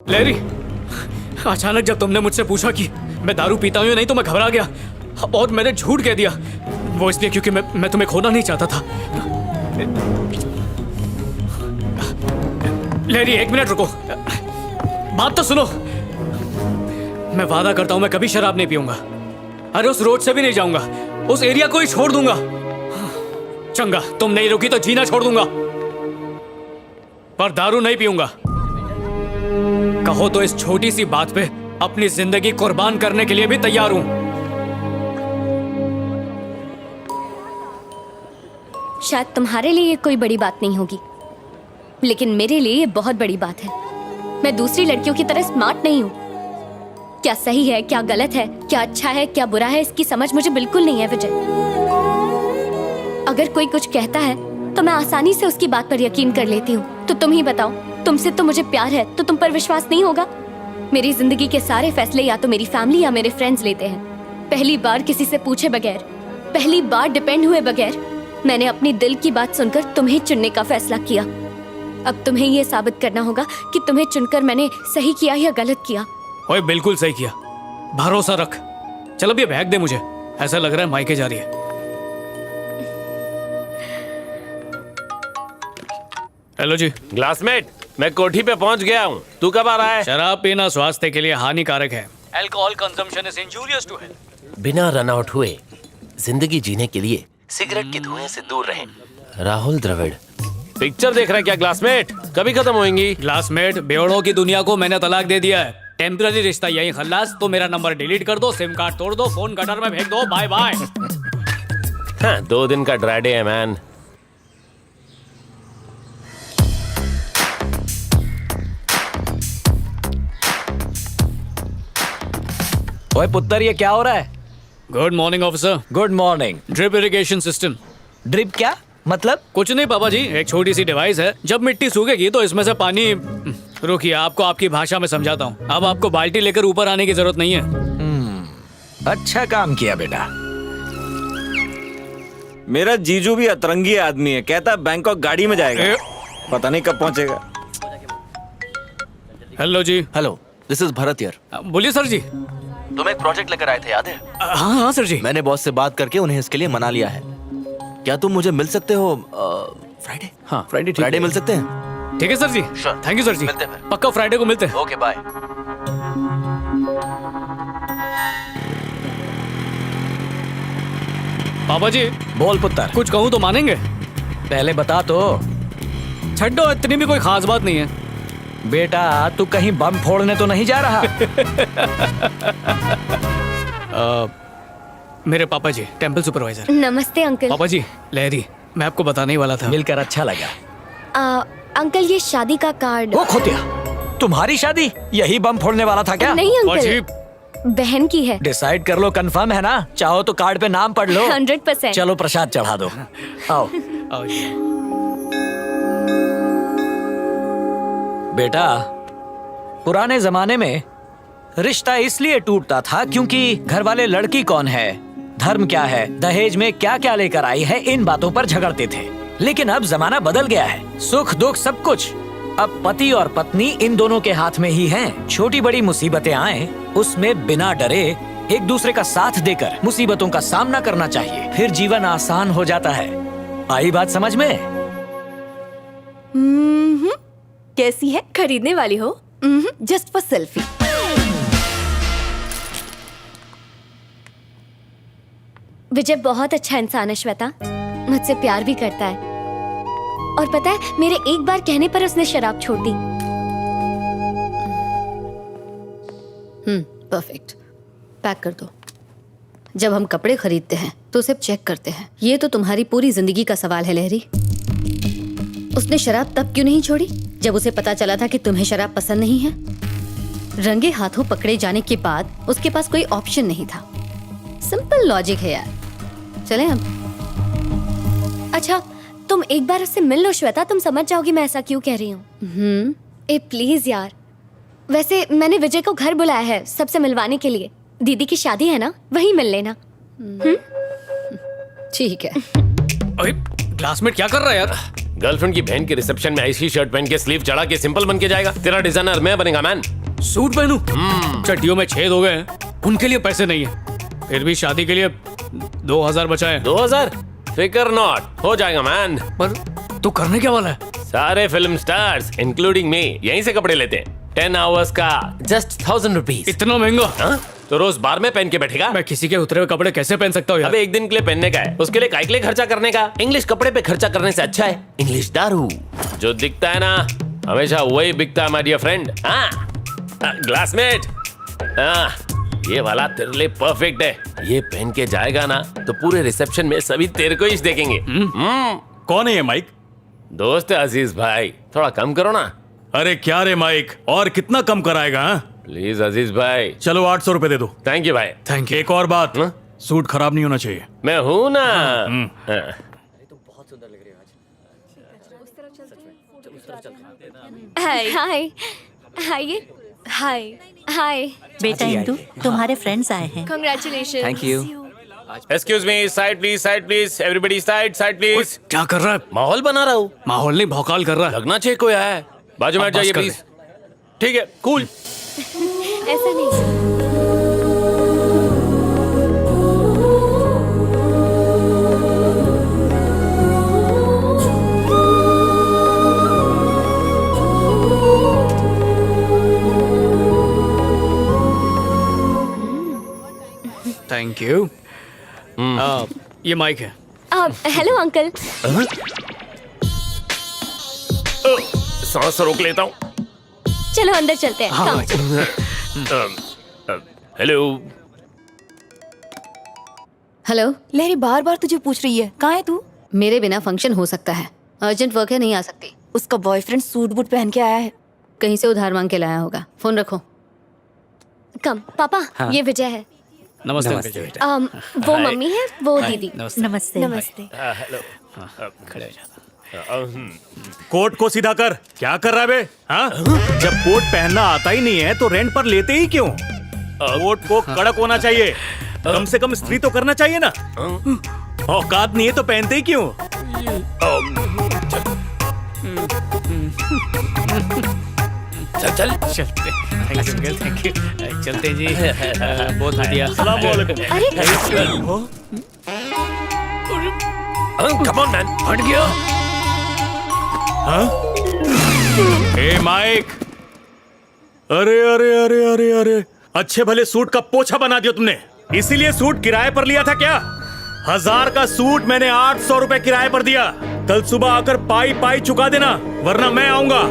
लहरी, अचानक जब तुमने मुझसे पूछा कि मैं दारू पीता हूँ या नहीं तो मैं घबरा गया और मैंने झूठ कह दिया। वो इसलिए क्योंकि मैं तुम्हें खोना नहीं चाहता था। लहरी, 1 मिनट रुको, बात तो सुनो। मैं वादा करता हूं मैं कभी शराब नहीं पीऊंगा। अरे उस रोड से भी नहीं जाऊंगा, उस एरिया को ही छोड़ दूंगा। चंगा, तुम नहीं रुकी तो जीना छोड़ दूंगा, पर दारू नहीं पीऊंगा। कहो तो इस छोटी सी बात पे अपनी जिंदगी कुर्बान करने के लिए भी तैयार हूं। शायद तुम्हारे लिए ये कोई बड़ी बात नहीं होगी, लेकिन मेरे लिए ये बहुत बड़ी बात है। मैं दूसरी लड़कियों की तरह स्मार्ट नहीं हूँ। क्या सही है, क्या गलत है, क्या अच्छा है, क्या बुरा है, इसकी समझ मुझे बिल्कुल नहीं है विजय। अगर कोई कुछ कहता है तो मैं आसानी से उसकी बात पर यकीन कर लेती हूँ। तो तुम ही बताओ, तुमसे तो मुझे प्यार है तो तुम पर विश्वास नहीं होगा? मेरी जिंदगी के सारे फैसले या तो मेरी फैमिली या मेरे फ्रेंड्स लेते हैं। पहली बार किसी से पूछे बगैर, पहली बार डिपेंड हुए बगैर मैंने अपनी दिल की बात सुनकर तुम्हें चुनने का फैसला किया। अब तुम्हें ये साबित करना होगा कि तुम्हें चुनकर मैंने सही किया या गलत किया। ओए, बिल्कुल सही किया, भरोसा रख। चल अब ये बैग दे मुझे, ऐसा लग रहा है मायके जा रही है। हेलो जी। क्लासमेट, मैं कोठी पे पहुंच गया हूँ। तू कब आ रहा है? शराब पीना स्वास्थ्य के लिए हानिकारक है। Alcohol consumption is injurious to health. बिना रन आउट हुए जिंदगी जीने के लिए सिगरेट के धुएं से दूर रहें। राहुल द्रविड़। पिक्चर देख रहा है क्या क्लासमेट? कभी खत्म होएंगी। क्लासमेट, बेवड़ों की दुनिया को मैंने तलाक दे दिया है। टेम्पररी रिश्ता यही खल्लास। तो मेरा नंबर डिलीट कर दो, सिम कार्ड तोड़ दो, फोन गटर में फेंक दो, बाय बाय। हाँ, 2 दिन का ड्राई डे है मैन। ओए पुत्तर, ये क्या हो रहा है? Good morning officer. Good morning. Drip irrigation system. Drip क्या मतलब? कुछ नहीं पापा जी, एक छोटी सी डिवाइस है। जब मिट्टी सूखेगी तो इसमें से पानी। रुकिए, आपको आपकी भाषा में समझाता हूँ। अब आपको बाल्टी लेकर ऊपर आने की जरूरत नहीं है। अच्छा काम किया बेटा। मेरा जीजू भी अतरंगी आदमी है, कहता है बैंकॉक गाड़ी में जाएगा, पता नहीं कब पहुंचेगा। हेलो जी। Hello, this is Bharat here. बोलिए सर जी। तुम एक प्रोजेक्ट लेकर आए थे, याद है? हाँ हाँ सर जी। मैंने बॉस से बात करके उन्हें इसके लिए मना लिया है। क्या तुम मुझे मिल सकते हो फ्राइडे? हाँ, फ्राइडे ठीक फ्राइडे है। मिल सकते हैं? ठीक है sir ji. Sure. Thank you sir ji. मिलते हैं फिर। पक्का फ्राइडे को मिलते हैं। Okay bye. पापा जी, बोल पुत्तर। कुछ कहूँ तो मानेंगे? पहले बता तो। छड्डो, इतनी भी कोई खास बात नहीं है। बेटा, तू कहीं बम फोड़ने तो नहीं जा रहा? मेरे पापा जी, टेम्पल सुपरवाइजर। नमस्ते अंकल। पापा जी, लहरी, मैं आपको बताने ही वाला था। मिलकर अच्छा लगा। अंकल, ये शादी का कार्ड। वो खोतिया, तुम्हारी शादी? यही बम फोड़ने वाला था क्या? नहीं पापा जी, अंकल, बहन की है। डिसाइड कर लो, कंफर्म है ना? चाहो तो कार्ड पे नाम पढ़ लो। 100%। चलो प्रसाद चढ़ा दो। आओ आओ जी। बेटा, पुराने जमाने में रिश्ता इसलिए टूटता था क्योंकि घर वाले लड़की कौन है, धर्म क्या है, दहेज में क्या क्या लेकर आई है, इन बातों पर झगड़ते थे। लेकिन अब जमाना बदल गया है। सुख दुख सब कुछ अब पति और पत्नी इन दोनों के हाथ में ही हैं। छोटी बड़ी मुसीबतें आए, उसमें बिना डरे एक दूसरे का साथ देकर मुसीबतों का सामना करना चाहिए, फिर जीवन आसान हो जाता है। आई बात समझ में? कैसी है? खरीदने वाली हो? Just for selfie. विजय बहुत अच्छा इंसान है श्वेता, मुझसे प्यार भी करता है। और पता है, मेरे एक बार कहने पर उसने शराब छोड़ दी। परफेक्ट। पैक कर दो। जब हम कपड़े खरीदते हैं तो सिर्फ चेक करते हैं। ये तो तुम्हारी पूरी जिंदगी का सवाल है लहरी। उसने शराब तब क्यों नहीं छोड़ी जब उसे पता चला था कि तुम्हें शराब पसंद नहीं है? रंगे हाथों पकड़े जाने के बाद उसके पास कोई ऑप्शन नहीं था। सिंपल लॉजिक है यार। चलें अब। अच्छा, तुम एक बार उससे मिल लो श्वेता, तुम समझ जाओगी मैं ऐसा क्यों कह रही हूँ। ए प्लीज यार। वैसे मैंने विजय को घर बुलाया है सबसे मिलवाने के लिए। दीदी की शादी है ना, वहीं मिल लेना। ठीक है। अरे क्लासमेट क्या कर रहा है यार? गर्लफ्रेंड की बहन के रिसेप्शन में ऐसी शर्ट पहन के स्लीव चढ़ा के सिंपल बन के जाएगा? तेरा डिजाइनर मैं बनेगा मैन। सूट पहनूं? चड्डियों में छेद हो गए हैं, उनके लिए पैसे नहीं है, फिर भी शादी के लिए 2000 बचाए। 2000? फिकर नॉट, हो जाएगा मैन। पर तू करने क्या वाला है? सारे फिल्म स्टार्स इंक्लूडिंग मी यहीं से कपड़े लेते हैं। 10 आवर्स का जस्ट 1000 रुपीज। इतना महंगा? हाँ? तो रोज बार में पहन के बैठेगा? मैं किसी के उतरे हुए कपड़े कैसे पहन सकता हूँ यार? अबे एक दिन के लिए पहनने का है, उसके लिए काय के लिए खर्चा करने का? इंग्लिश कपड़े पे खर्चा करने से अच्छा है इंग्लिश दारू। जो दिखता है ना हमेशा वही बिकता है माय डियर फ्रेंड। हाँ ग्लासमेट, हाँ ये वाला तेरे लिए परफेक्ट है। ये पहन के जाएगा ना तो पूरे रिसेप्शन में सभी तेरे को ही देखेंगे। कौन है ये माइक? दोस्त है अजीज भाई, थोड़ा कम करो ना। अरे क्या रे माइक, और कितना कम कराएगा? हाँ? प्लीज अजीज भाई। चलो 800 रुपए दे दो। थैंक यू भाई। Thank you. एक और बात, हाँ? सूट खराब नहीं होना चाहिए। मैं हूं ना। हाँ। हाय हाय हाय हाय हाय। बेटा इंदु, तुम्हारे फ्रेंड्स आए हैं। Congratulation. Thank you. Excuse me, side please, everybody side please. क्या कर रहा है? माहौल बना रहा हूँ। माहौल नहीं, भौकाल कर रहा है। लगना चाहिए कोई आया है। बाजू में हट अब बस जाइए कर प्लीज। ठीक है, कूल। ऐसा नहीं। Thank you. ये माइक है। Hello uncle. सांस रोक लेता हूँ। चलो अंदर चलते हैं। हाँ, Come. हेलो। हेलो, लहरी बार बार तुझे पूछ रही है, कहाँ है तू? मेरे बिना फंक्शन हो सकता है, अर्जेंट वर्क है, नहीं आ सकती। उसका बॉयफ्रेंड सूट बूट पहन के आया है। कहीं से उधार मांग के लाया होगा। फोन रखो। कम पापा, ये विजय है। नमस्ते अंकल जी। वो मम्मी है, वो दीदी। नमस्ते। नमस्ते। हेलो। खड़े हो जाओ। कोट को सीधा कर। क्या कर रहा है बे? हाँ? जब कोट पहनना आता ही नहीं है तो रेंट पर लेते ही क्यों? कोट को कड़क होना चाहिए, कम से कम इस्त्री तो करना चाहिए ना। औकात नहीं है तो पहनते ही क्यों? चल चल। चलते। Thank you uncle, thank you. चलते जी। बहुत बढ़िया। सलाम वालेकुम। Come on man. हट गया। ए माइक, अरे अरे अरे अरे अरे, अच्छे भले सूट का पोछा बना दिया तुमने। इसीलिए सूट किराए पर लिया था क्या? 1000 का सूट मैंने 800 रुपए किराए पर दिया। कल सुबह आकर पाई पाई चुका देना, वरना मैं आऊंगा,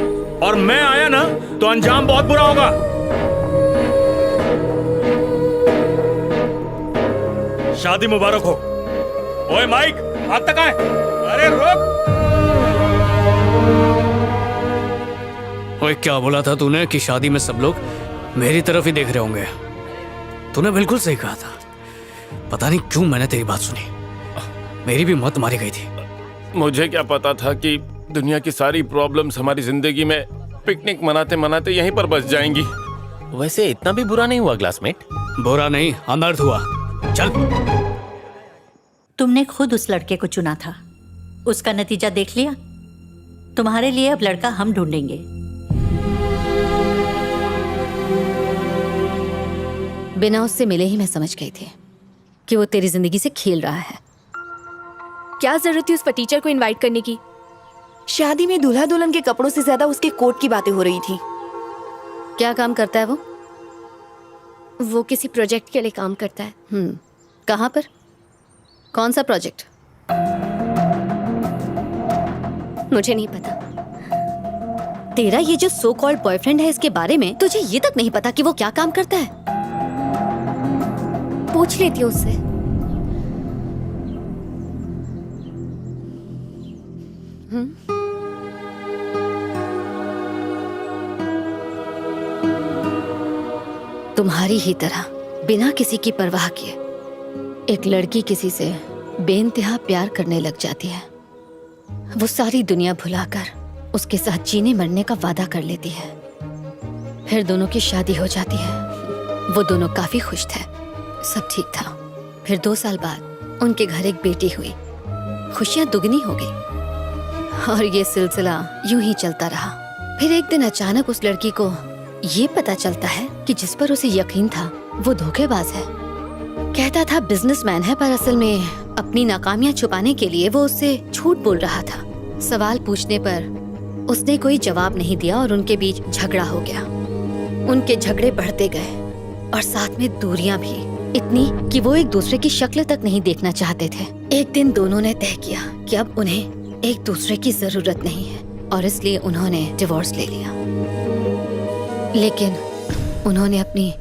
और मैं आया ना तो अंजाम बहुत बुरा होगा। शादी मुबारक हो। ओए माइक, हाथ तक आए। अरे रुक। ओए क्या बोला था तूने कि शादी में सब लोग मेरी तरफ ही देख रहे होंगे? तूने बिल्कुल सही कहा था। पता नहीं क्यों मैंने तेरी बात सुनी, मेरी भी मौत मारी गई थी। मुझे क्या पता था कि दुनिया की सारी प्रॉब्लम्स हमारी जिंदगी में पिकनिक मनाते मनाते यहीं पर बस जाएंगी। वैसे इतना भी बुरा नहीं हुआ क्लासमेट। बुरा नहीं, अनर्थ हुआ। चल। तुमने खुद उस लड़के को चुना था, उसका नतीजा देख लिया। तुम्हारे लिए अब लड़का हम ढूंढेंगे। बिना उससे मिले ही मैं समझ गई थी कि वो तेरी जिंदगी से खेल रहा है। क्या जरूरत थी उस टीचर को इनवाइट करने की? शादी में दूल्हा दुल्हन के कपड़ों से ज्यादा उसके कोट की बातें हो रही थी। क्या काम करता है वो? वो किसी प्रोजेक्ट के लिए काम करता है। कहाँ पर? कौन सा प्रोजेक्ट? मुझे नहीं पता। तेरा ये जो सो कॉल्ड बॉयफ्रेंड है, इसके बारे में तुझे ये तक नहीं पता कि वो क्या काम करता है? पूछ लेती हूँ उससे। तुम्हारी ही तरह बिना किसी की परवाह किए एक लड़की किसी से बेइंतहा प्यार करने लग जाती है। वो सारी दुनिया भुलाकर उसके साथ जीने मरने का वादा कर लेती है। फिर दोनों की शादी हो जाती है। वो दोनों काफी खुश थे, सब ठीक था। फिर 2 साल बाद उनके घर एक बेटी हुई। खुशियां दुगनी हो गई। और ये सिलसिला यूं ही चलता रहा। फिर एक दिन अचानक उस लड़की को ये पता चलता है कि जिस पर उसे यकीन था वो धोखेबाज है। कहता था बिजनेसमैन है, पर असल में अपनी नाकामियां छुपाने के लिए वो उससे झूठ बोल रहा था। सवाल पूछने पर उसने कोई जवाब नहीं दिया और उनके बीच झगड़ा हो गया। उनके झगड़े बढ़ते गए और साथ में दूरियां भी, इतनी कि वो एक दूसरे की शक्ल तक नहीं देखना चाहते थे। एक दिन दोनों ने तय किया कि अब उन्हें एक दूसरे की जरूरत नहीं है और इसलिए उन्होंने डिवोर्स ले लिया। लेकिन उन्होंने अपनी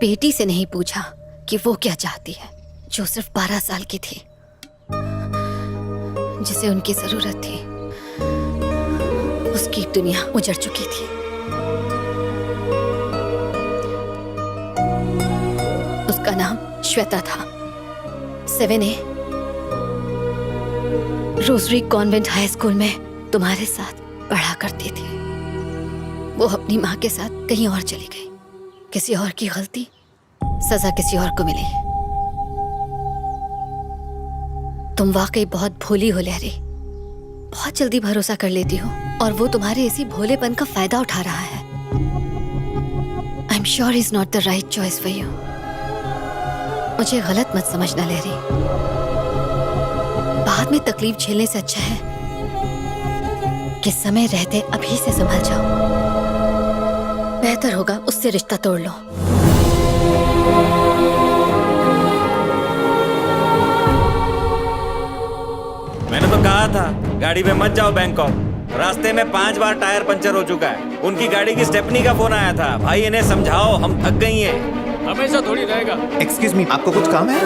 बेटी से नहीं पूछा कि वो क्या चाहती है, जो सिर्फ 12 साल की थी, जिसे उनकी जरूरत थी। उसकी दुनिया उजड़ चुकी थी। उसका नाम श्वेता था। 7A rosary convent high school में तुम्हारे साथ पढ़ा करती थी। वो अपनी माँ के साथ कहीं और चली गई। किसी और की गलती, सजा किसी और को मिली। तुम वाकई बहुत भोली हो लहरी, बहुत जल्दी भरोसा कर लेती हो और वो तुम्हारे इसी भोलेपन का फायदा उठा रहा है। I am sure he is not the right choice for you. मुझे गलत मत समझना लहरी, बाद में तकलीफ झेलने से अच्छा है कि समय रहते अभी से संभल जाओ। बेहतर होगा उससे रिश्ता तोड़ लो। मैंने तो कहा था गाड़ी में मत जाओ बैंकॉक। रास्ते में 5 बार टायर पंचर हो चुका है। उनकी गाड़ी की स्टेपनी का फोन आया था, भाई इन्हें समझाओ, हम थक गई हैं। हमेशा थोड़ी रहेगा। एक्सक्यूज मी, आपको कुछ काम है?